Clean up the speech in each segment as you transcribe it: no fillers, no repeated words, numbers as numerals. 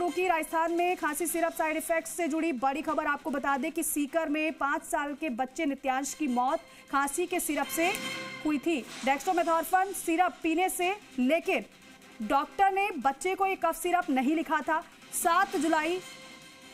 रुकी राजस्थान में खांसी सिरप साइड इफेक्ट्स से जुड़ी बड़ी खबर आपको बता दें कि सीकर में 5 साल के बच्चे नित्यांश की मौत खांसी के सिरप से हुई थी। डेक्स्ट्रोमेथॉर्फन सिरप पीने से, लेकिन डॉक्टर ने बच्चे को ये कफ सिरप नहीं लिखा था। 7 जुलाई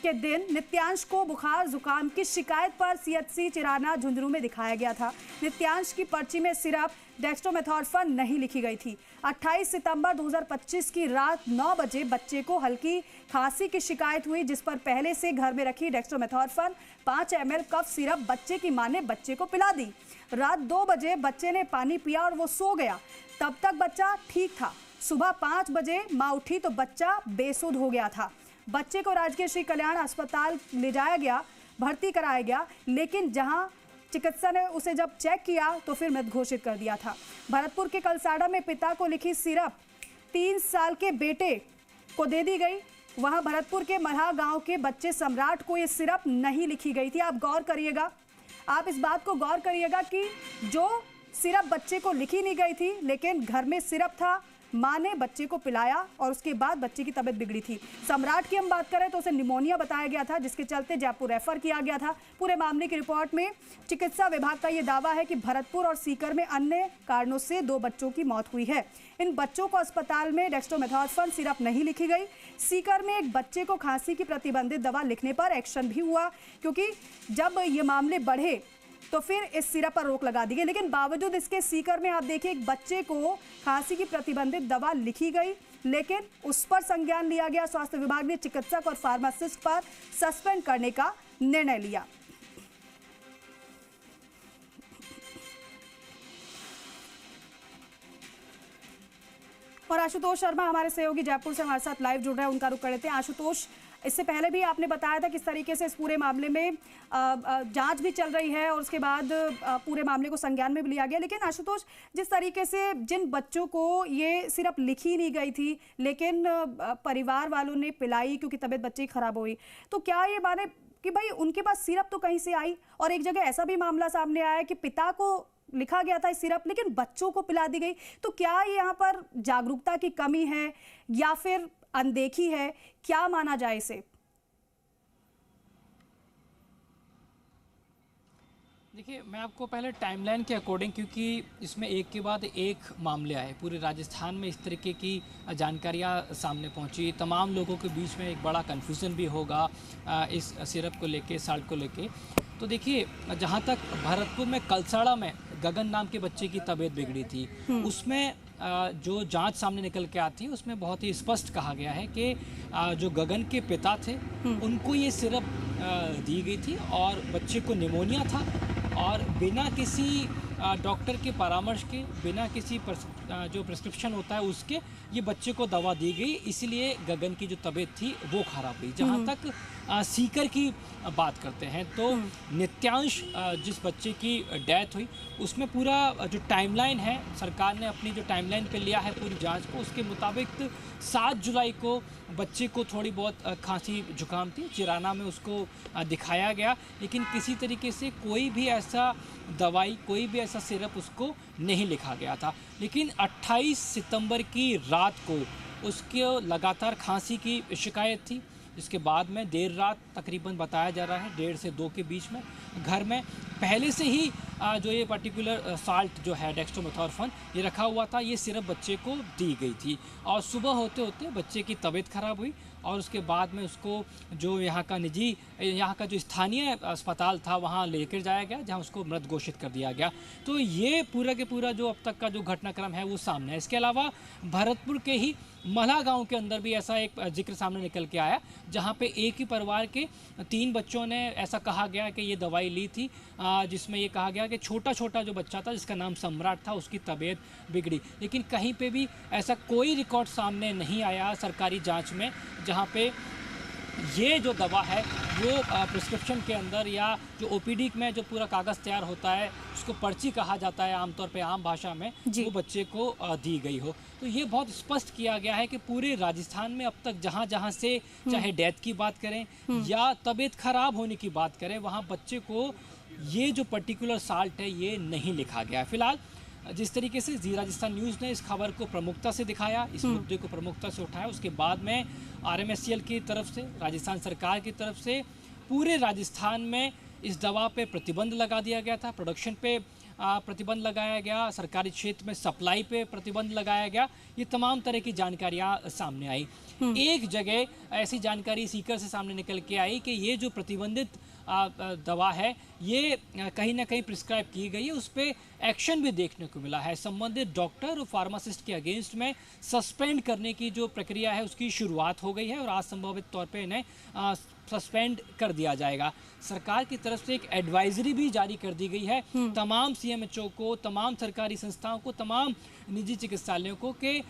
के दिन नित्यांश को बुखार जुकाम की शिकायत पर सीएचसी चिराना झुंझुनू में दिखाया गया था। नित्यांश की पर्ची में सिरप डेक्स्ट्रोमेथॉर्फन नहीं लिखी गई थी। 28 सितंबर 2025 की रात 9 बजे बच्चे को हल्की खांसी की शिकायत हुई, जिस पर पहले से घर में रखी डेक्स्ट्रोमेथॉर्फन 5 ml कफ सिरप बच्चे की मां ने बच्चे को पिला दी। रात 2 बजे बच्चे ने पानी पिया और वो सो गया। तब तक बच्चा ठीक था। सुबह 5 बजे मां उठी तो बच्चा बेसुध हो गया था। बच्चे को राजकीय श्री कल्याण अस्पताल ले जाया गया, भर्ती कराया गया, लेकिन जहां चिकित्सा ने उसे जब चेक किया तो फिर मृत घोषित कर दिया था। भरतपुर के कलसाड़ा में पिता को लिखी सिरप 3 साल के बेटे को दे दी गई। वहां भरतपुर के मल्हा गांव के बच्चे सम्राट को ये सिरप नहीं लिखी गई थी। आप गौर करिएगा, आप इस बात को गौर करिएगा कि जो सिरप बच्चे को लिखी नहीं गई थी, लेकिन घर में सिरप था, मां ने बच्चे को पिलाया और उसके बाद बच्चे की तबीयत बिगड़ी थी। सम्राट की हम बात करें तो उसे निमोनिया बताया गया था, जिसके चलते जयपुर रेफर किया गया था। पूरे मामले की रिपोर्ट में चिकित्सा विभाग का यह दावा है कि भरतपुर और सीकर में अन्य कारणों से 2 बच्चों की मौत हुई है। इन बच्चों को अस्पताल में डेक्स्ट्रोमेथॉर्फन सिरप नहीं लिखी गई। सीकर में एक बच्चे को खांसी की प्रतिबंधित दवा लिखने पर एक्शन भी हुआ, क्योंकि जब ये मामले बढ़े तो फिर इस सिरप पर रोक लगा दी गई। लेकिन बावजूद इसके सीकर में आप देखिए, एक बच्चे को खांसी की प्रतिबंधित दवा लिखी गई, लेकिन उस पर संज्ञान लिया गया। स्वास्थ्य विभाग ने चिकित्सक और फार्मासिस्ट पर सस्पेंड करने का निर्णय लिया। और आशुतोष शर्मा हमारे सहयोगी जयपुर से हमारे साथ लाइव जुड़ रहे हैं, उनका रुख कर लेते हैं। आशुतोष, इससे पहले भी आपने बताया था किस तरीके से इस पूरे मामले में जांच भी चल रही है और उसके बाद पूरे मामले को संज्ञान में भी लिया गया। लेकिन आशुतोष, जिस तरीके से जिन बच्चों को ये सिरप लिखी नहीं गई थी, लेकिन परिवार वालों ने पिलाई क्योंकि तबीयत बच्चे की खराब हुई, तो क्या ये माने कि भाई उनके पास सिरप तो कहीं से आई? और एक जगह ऐसा भी मामला सामने आया कि पिता को लिखा गया था सिरप, लेकिन बच्चों को पिला दी गई। तो क्या ये यहाँ पर जागरूकता की कमी है या फिर अनदेखी है? क्या माना जाए इसे? देखिए, मैं आपको पहले टाइमलाइन के अकॉर्डिंग, क्योंकि इसमें एक के बाद एक मामले आए, पूरे राजस्थान में इस तरीके की जानकारियाँ सामने पहुंची, तमाम लोगों के बीच में एक बड़ा कन्फ्यूज़न भी होगा इस सिरप को लेके, साल्ट को लेके। तो देखिए, जहाँ तक भरतपुर में कलसाड़ा में गगन नाम के बच्चे की तबीयत बिगड़ी थी, उसमें जो जांच सामने निकल के आती है उसमें बहुत ही स्पष्ट कहा गया है कि जो गगन के पिता थे उनको ये सिरप दी गई थी और बच्चे को निमोनिया था, और बिना किसी डॉक्टर के परामर्श के, बिना किसी जो प्रिस्क्रिप्शन होता है उसके, ये बच्चे को दवा दी गई, इसलिए गगन की जो तबीयत थी वो खराब हुई। जहाँ तक सीकर की बात करते हैं तो नित्यांश जिस बच्चे की डेथ हुई, उसमें पूरा जो टाइमलाइन है, सरकार ने अपनी जो टाइमलाइन पे लिया है पूरी जांच को, उसके मुताबिक 7 जुलाई को बच्चे को थोड़ी बहुत खांसी जुकाम थी, चिराना में उसको दिखाया गया, लेकिन किसी तरीके से कोई भी ऐसा दवाई, कोई भी ऐसा सिरप उसको नहीं लिखा गया था। लेकिन 28 सितंबर की रात को उसके लगातार खांसी की शिकायत थी, जिसके बाद में देर रात, तकरीबन बताया जा रहा है 1:30 से 2 के बीच में, घर में पहले से ही जो ये पर्टिकुलर साल्ट जो है डेक्स्ट्रोमेथॉर्फन ये रखा हुआ था, ये सिरप बच्चे को दी गई थी। और सुबह होते होते बच्चे की तबीयत खराब हुई और उसके बाद में उसको जो यहाँ का जो स्थानीय अस्पताल था वहाँ लेकर जाया गया, जहाँ उसको मृत घोषित कर दिया गया। तो ये पूरा के पूरा जो अब तक का जो घटनाक्रम है वो सामने है। इसके अलावा भरतपुर के ही मल्हा गांव के अंदर भी ऐसा एक जिक्र सामने निकल के आया, जहां पे एक ही परिवार के 3 बच्चों ने, ऐसा कहा गया कि ये दवाई ली थी, जिसमें ये कहा गया कि छोटा छोटा जो बच्चा था जिसका नाम सम्राट था, उसकी तबीयत बिगड़ी। लेकिन कहीं पे भी ऐसा कोई रिकॉर्ड सामने नहीं आया सरकारी जांच में जहां पे ये जो दवा है वो प्रिस्क्रिप्शन के अंदर या जो ओपीडी में जो पूरा कागज़ तैयार होता है, उसको पर्ची कहा जाता है आमतौर पे आम भाषा में, वो बच्चे को दी गई हो। तो ये बहुत स्पष्ट किया गया है कि पूरे राजस्थान में अब तक जहाँ जहाँ से चाहे डेथ की बात करें या तबीयत खराब होने की बात करें, वहाँ बच्चे को ये जो पर्टिकुलर साल्ट है ये नहीं लिखा गया है। फिलहाल जिस तरीके से जी राजस्थान न्यूज़ ने इस खबर को प्रमुखता से दिखाया, इस मुद्दे को प्रमुखता से उठाया, उसके बाद में RMSCL की तरफ से, राजस्थान सरकार की तरफ से पूरे राजस्थान में इस दवा पे प्रतिबंध लगा दिया गया था। प्रोडक्शन पे प्रतिबंध लगाया गया, सरकारी क्षेत्र में सप्लाई पे प्रतिबंध लगाया गया। ये तमाम तरह की जानकारियाँ सामने आई। एक जगह ऐसी जानकारी सीकर से सामने निकल के आई कि ये जो प्रतिबंधित दवा है ये कहीं ना कहीं प्रिस्क्राइब की गई है, उस पर एक्शन भी देखने को मिला है। संबंधित डॉक्टर और फार्मासिस्ट के अगेंस्ट में सस्पेंड करने की जो प्रक्रिया है उसकी शुरुआत हो गई है और आज संभावित तौर पे इन्हें सस्पेंड कर दिया जाएगा। सरकार की तरफ से एक एडवाइजरी भी जारी कर दी गई है तमाम CMHO को, तमाम सरकारी संस्थाओं को, तमाम निजी चिकित्सालयों को कि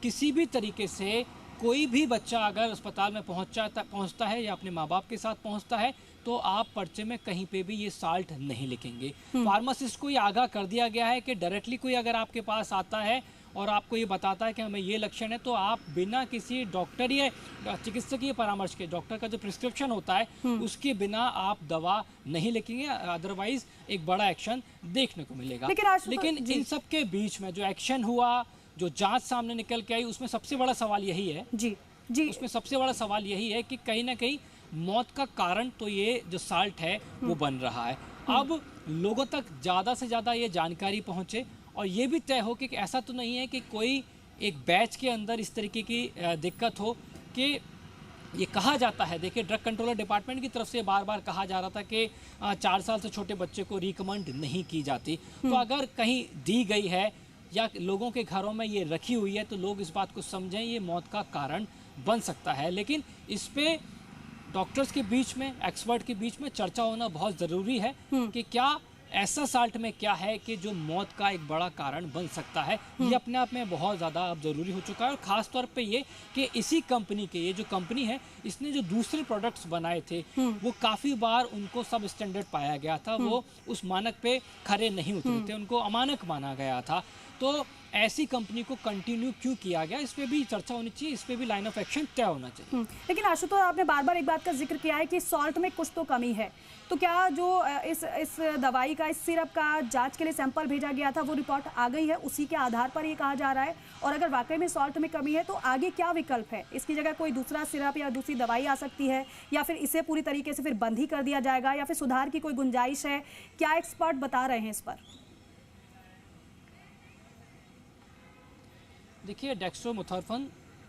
किसी भी तरीके से कोई भी बच्चा अगर अस्पताल में पहुंचता है या अपने माँ बाप के साथ पहुंचता है तो आप पर्चे में कहीं पे भी ये साल्ट नहीं लिखेंगे। फार्मासिस्ट को ये आगाह कर दिया गया है कि डायरेक्टली कोई अगर आपके पास आता है और आपको ये बताता है कि हमें ये लक्षण है तो आप बिना किसी डॉक्टर या चिकित्सकीय परामर्श के, डॉक्टर का जो प्रिस्क्रिप्शन होता है उसके बिना आप दवा नहीं लिखेंगे, अदरवाइज एक बड़ा एक्शन देखने को मिलेगा। लेकिन इन सब के बीच में जो एक्शन हुआ, जो जांच सामने निकल के आई, उसमें सबसे बड़ा सवाल यही है उसमें सबसे बड़ा सवाल यही है कि कहीं ना कहीं मौत का कारण तो ये जो साल्ट है वो बन रहा है। अब लोगों तक ज़्यादा से ज़्यादा ये जानकारी पहुँचे और ये भी तय हो कि ऐसा तो नहीं है कि कोई एक बैच के अंदर इस तरीके की दिक्कत हो कि ये कहा जाता है। देखिए, ड्रग कंट्रोलर डिपार्टमेंट की तरफ से बार बार कहा जा रहा था कि 4 साल से छोटे बच्चे को रिकमेंड नहीं की जाती, तो अगर कहीं दी गई है या लोगों के घरों में ये रखी हुई है तो लोग इस बात को समझें ये मौत का कारण बन सकता है। लेकिन इस पे डॉक्टर्स के बीच में, एक्सपर्ट के बीच में चर्चा होना बहुत ज़रूरी है कि क्या ऐसा साल्ट में क्या है कि जो मौत का एक बड़ा कारण बन सकता है। ये अपने आप में बहुत ज़्यादा अब ज़रूरी हो चुका है और ख़ास तौर पे ये कि इसी कंपनी के, ये जो कंपनी है इसने जो दूसरे प्रोडक्ट्स बनाए थे वो काफ़ी बार उनको सब स्टैंडर्ड पाया गया था, वो उस मानक पे खरे नहीं उतरे थे, उनको अमानक माना गया था। तो ऐसी कंपनी को कंटिन्यू क्यों किया गया, इस पे भी चर्चा होनी चाहिए, इस पे भी लाइन ऑफ एक्शन तय होना चाहिए। लेकिन आशुतोष, आपने बार बार एक बात का जिक्र किया है कि सॉल्ट में कुछ तो कमी है, तो क्या जो इस दवाई का, इस सिरप का जांच के लिए सैंपल भेजा गया था वो रिपोर्ट आ गई है, उसी के आधार पर ये कहा जा रहा है? और अगर वाकई में सॉल्ट में कमी है तो आगे क्या विकल्प है? इसकी जगह कोई दूसरा सिरप या दूसरी दवाई आ सकती है या फिर इसे पूरी तरीके से फिर बंद ही कर दिया जाएगा या फिर सुधार की कोई गुंजाइश है? क्या एक्सपर्ट बता रहे हैं इस पर? देखिए, डेक्स्ट्रोमेथोर्फन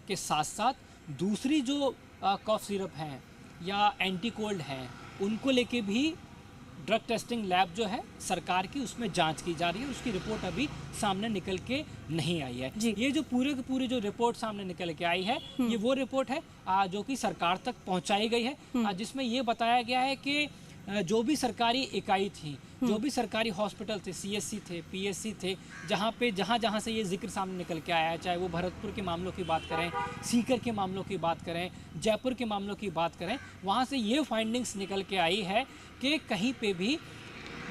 के साथ साथ दूसरी जो कफ सिरप हैं या एंटी कोल्ड हैं उनको लेके भी ड्रग टेस्टिंग लैब जो है सरकार की, उसमें जांच की जा रही है। उसकी रिपोर्ट अभी सामने निकल के नहीं आई है। ये जो पूरे की पूरी जो रिपोर्ट सामने निकल के आई है ये वो रिपोर्ट है जो कि सरकार तक पहुंचाई गई है, जिसमें ये बताया गया है कि जो भी सरकारी इकाई थी, जो भी सरकारी हॉस्पिटल थे, CSC थे, PSC थे, जहाँ से ये जिक्र सामने निकल के आया है, चाहे वो भरतपुर के मामलों की बात करें, सीकर के मामलों की बात करें, जयपुर के मामलों की बात करें, वहाँ से ये फाइंडिंग्स निकल के आई है कि कहीं पे भी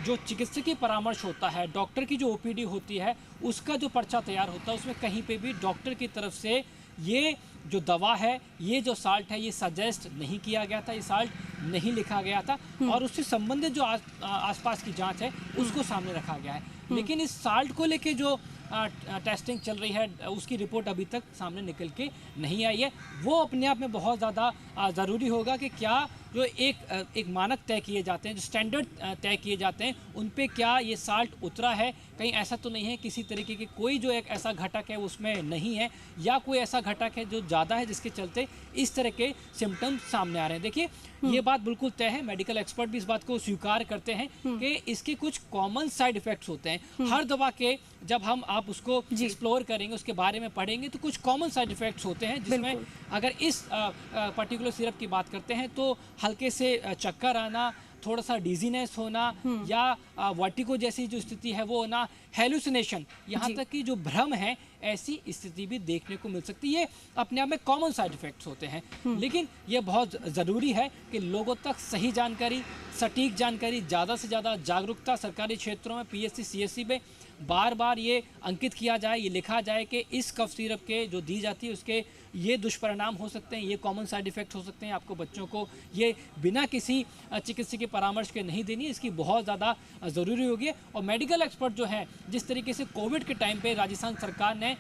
जो चिकित्सकीय परामर्श होता है, डॉक्टर की जो OPD होती है, उसका जो पर्चा तैयार होता है उसमें कहीं पे भी डॉक्टर की तरफ से ये जो दवा है, ये जो साल्ट है, ये सजेस्ट नहीं किया गया था, ये साल्ट नहीं लिखा गया था और उससे संबंधित जो आसपास की जांच है उसको सामने रखा गया है। लेकिन इस साल्ट को लेके जो टेस्टिंग चल रही है उसकी रिपोर्ट अभी तक सामने निकल के नहीं आई है। वो अपने आप में बहुत ज़्यादा ज़रूरी होगा कि क्या जो एक मानक तय किए जाते हैं, जो स्टैंडर्ड तय किए जाते हैं, उन पे क्या ये साल्ट उतरा है, कहीं ऐसा तो नहीं है किसी तरीके की कोई जो एक ऐसा घटक है उसमें नहीं है या कोई ऐसा घटक है जो ज़्यादा है जिसके चलते इस तरह के सिम्टम्स सामने आ रहे हैं। देखिए, ये बात बिल्कुल तय है, मेडिकल एक्सपर्ट भी इस बात को स्वीकार करते हैं कि इसके कुछ कॉमन साइड इफेक्ट्स होते हैं। हर दवा के जब आप उसको एक्सप्लोर करेंगे, उसके बारे में पढ़ेंगे तो कुछ कॉमन साइड इफेक्ट्स होते हैं, जिसमें अगर इस पर्टिकुलर सिरप की बात करते हैं तो हल्के से चक्कर आना, थोड़ा सा डिजीनेस होना या वर्टिगो जैसी जो स्थिति है वो होना, हेलुसिनेशन, यहाँ तक कि जो भ्रम है ऐसी स्थिति भी देखने को मिल सकती है। ये अपने आप में कॉमन साइड इफेक्ट्स होते हैं, लेकिन ये बहुत ज़रूरी है कि लोगों तक सही जानकारी, सटीक जानकारी, ज़्यादा से ज़्यादा जागरूकता सरकारी क्षेत्रों में पीएससी सीएससी में बार बार ये अंकित किया जाए, ये लिखा जाए कि इस कफ सिरप के जो दी जाती है उसके ये दुष्परिणाम हो सकते हैं, ये कॉमन साइड इफेक्ट हो सकते हैं। आपको बच्चों को ये बिना किसी चिकित्सक के परामर्श के नहीं देनी, इसकी बहुत ज़्यादा ज़रूरी होगी। और मेडिकल एक्सपर्ट जो हैं, जिस तरीके से कोविड के टाइम पे राजस्थान सरकार ने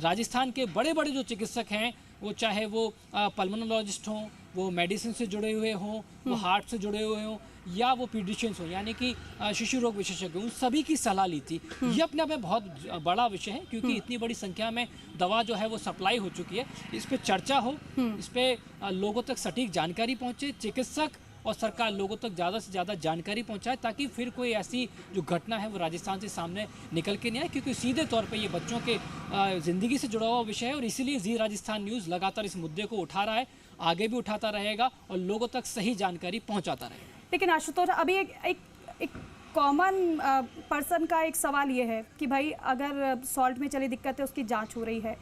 राजस्थान के बड़े बड़े जो चिकित्सक हैं, वो चाहे वो पल्मोनोलॉजिस्ट हों, वो मेडिसिन से जुड़े हुए हों, वो हार्ट से जुड़े हुए हों, या वो पीडिशियंस हो यानी कि शिशु रोग विशेषज्ञ, उन सभी की सलाह ली थी। ये अपने आप में बहुत बड़ा विषय है, क्योंकि इतनी बड़ी संख्या में दवा जो है वो सप्लाई हो चुकी है। इस पे चर्चा हो, इस पे लोगों तक सटीक जानकारी पहुंचे, चिकित्सक और सरकार लोगों तक ज़्यादा से ज़्यादा जानकारी पहुंचाए, ताकि फिर कोई ऐसी जो घटना है वो राजस्थान से सामने निकल के नहीं आए, क्योंकि सीधे तौर पे ये बच्चों के ज़िंदगी से जुड़ा हुआ विषय है। और इसीलिए जी राजस्थान न्यूज़ लगातार इस मुद्दे को उठा रहा है, आगे भी उठाता रहेगा और लोगों तक सही जानकारी पहुँचाता रहेगा। लेकिन आशुतोष, अभी एक कॉमन पर्सन का एक सवाल ये है कि भाई अगर सॉल्ट में चली दिक्कत है, उसकी जांच हो रही है,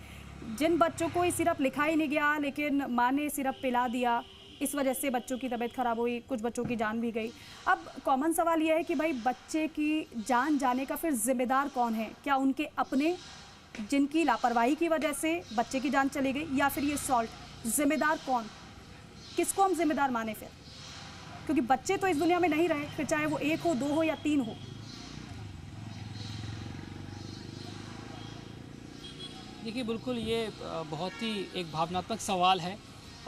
जिन बच्चों को ये सिरप लिखा ही नहीं गया लेकिन माँ ने सिरप पिला दिया, इस वजह से बच्चों की तबीयत खराब हुई, कुछ बच्चों की जान भी गई। अब कॉमन सवाल यह है कि भाई बच्चे की जान जाने का फिर जिम्मेदार कौन है? क्या उनके अपने, जिनकी लापरवाही की वजह से बच्चे की जान चली गई, या फिर ये सॉल्ट? जिम्मेदार कौन? किसको हम जिम्मेदार माने फिर? क्योंकि बच्चे तो इस दुनिया में नहीं रहे, फिर चाहे वो 1 हो, 2 हो या 3 हो। देखिए, बिल्कुल ये बहुत ही एक भावनात्मक सवाल है,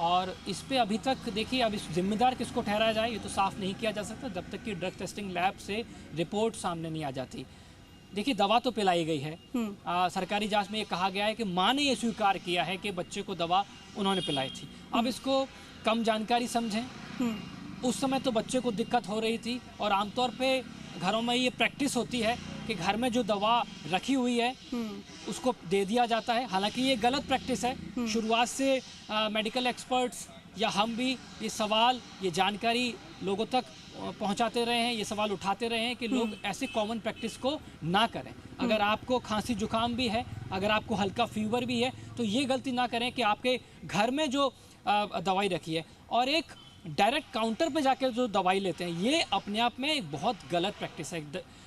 और इस पे अभी तक देखिए, अब इस जिम्मेदार किसको ठहराया जाए ये तो साफ नहीं किया जा सकता जब तक कि ड्रग टेस्टिंग लैब से रिपोर्ट सामने नहीं आ जाती। देखिए, दवा तो पिलाई गई है, सरकारी जांच में ये कहा गया है कि माँ ने ये स्वीकार किया है कि बच्चे को दवा उन्होंने पिलाई थी। अब इसको कम जानकारी समझें, उस समय तो बच्चे को दिक्कत हो रही थी, और आमतौर पे घरों में ये प्रैक्टिस होती है कि घर में जो दवा रखी हुई है उसको दे दिया जाता है। हालांकि ये गलत प्रैक्टिस है। शुरुआत से मेडिकल एक्सपर्ट्स या हम भी ये सवाल, ये जानकारी लोगों तक पहुंचाते रहे हैं, ये सवाल उठाते रहे हैं कि लोग ऐसे कॉमन प्रैक्टिस को ना करें। अगर आपको खांसी जुकाम भी है, अगर आपको हल्का फीवर भी है, तो ये गलती ना करें कि आपके घर में जो दवाई रखी है और एक डायरेक्ट काउंटर पे जाकर जो दवाई लेते हैं, ये अपने आप में एक बहुत गलत प्रैक्टिस है।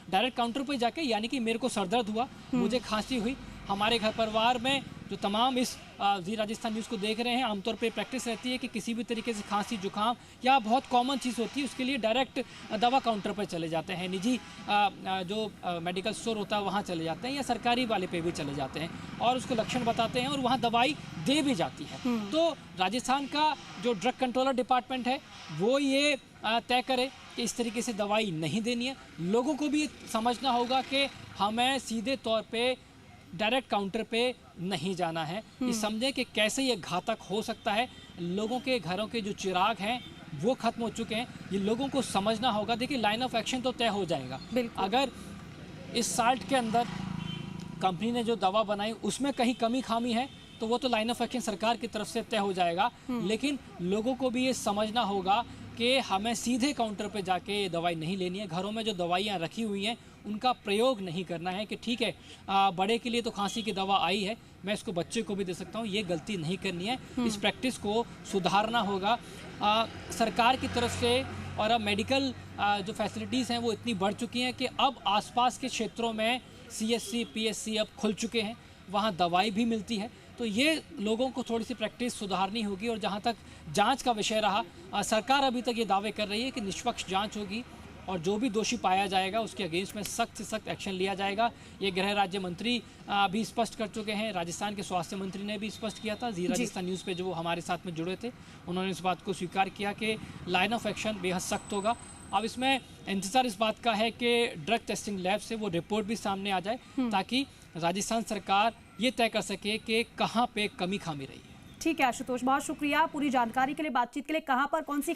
डायरेक्ट काउंटर पे जाके, यानी कि मेरे को सर दर्द हुआ, मुझे खांसी हुई, हमारे घर परिवार में जो तमाम इस जी राजस्थान न्यूज़ को देख रहे हैं, आमतौर पे प्रैक्टिस रहती है कि किसी भी तरीके से खांसी जुकाम या बहुत कॉमन चीज़ होती है, उसके लिए डायरेक्ट दवा काउंटर पर चले जाते हैं, निजी जो मेडिकल स्टोर होता है वहाँ चले जाते हैं, या सरकारी वाले पे भी चले जाते हैं, और उसको लक्षण बताते हैं और वहाँ दवाई दे भी जाती है। तो राजस्थान का जो ड्रग कंट्रोलर डिपार्टमेंट है वो ये तय करे कि इस तरीके से दवाई नहीं देनी है। लोगों को भी समझना होगा कि हमें सीधे तौर पे डायरेक्ट काउंटर पे नहीं जाना है। ये समझें कि कैसे ये घातक हो सकता है। लोगों के घरों के जो चिराग हैं वो खत्म हो चुके हैं, ये लोगों को समझना होगा। देखिए, लाइन ऑफ एक्शन तो तय हो जाएगा। अगर इस साल्ट के अंदर कंपनी ने जो दवा बनाई उसमें कहीं कमी खामी है तो वो तो लाइन ऑफ एक्शन सरकार की तरफ से तय हो जाएगा, लेकिन लोगों को भी ये समझना होगा कि हमें सीधे काउंटर पे जाके ये दवाई नहीं लेनी है। घरों में जो दवाइयाँ रखी हुई हैं उनका प्रयोग नहीं करना है कि ठीक है बड़े के लिए तो खांसी की दवा आई है, मैं इसको बच्चे को भी दे सकता हूँ, ये गलती नहीं करनी है। इस प्रैक्टिस को सुधारना होगा सरकार की तरफ से। और अब मेडिकल जो फैसिलिटीज़ हैं वो इतनी बढ़ चुकी हैं कि अब आसपास के क्षेत्रों में सीएससी पीएससी अब खुल चुके हैं, वहाँ दवाई भी मिलती है। तो ये लोगों को थोड़ी सी प्रैक्टिस सुधारनी होगी। और जहाँ तक जांच का विषय रहा, सरकार अभी तक ये दावे कर रही है कि निष्पक्ष जांच होगी और जो भी दोषी पाया जाएगा उसके अगेंस्ट में सख्त से सख्त एक्शन लिया जाएगा। ये गृह राज्य मंत्री भी स्पष्ट कर चुके हैं, राजस्थान के स्वास्थ्य मंत्री ने भी स्पष्ट किया था। जी राजस्थान न्यूज़ पे जो हमारे साथ में जुड़े थे उन्होंने इस बात को स्वीकार किया कि लाइन ऑफ एक्शन बेहद सख्त होगा। अब इसमें इंतजार इस बात का है कि ड्रग टेस्टिंग लैब से वो रिपोर्ट भी सामने आ जाए, ताकि राजस्थान सरकार ये तय कर सके कि कहाँ पे कमी खामी रही है। ठीक है आशुतोष, बहुत शुक्रिया पूरी जानकारी के लिए, बातचीत के लिए। कहाँ पर कौन सी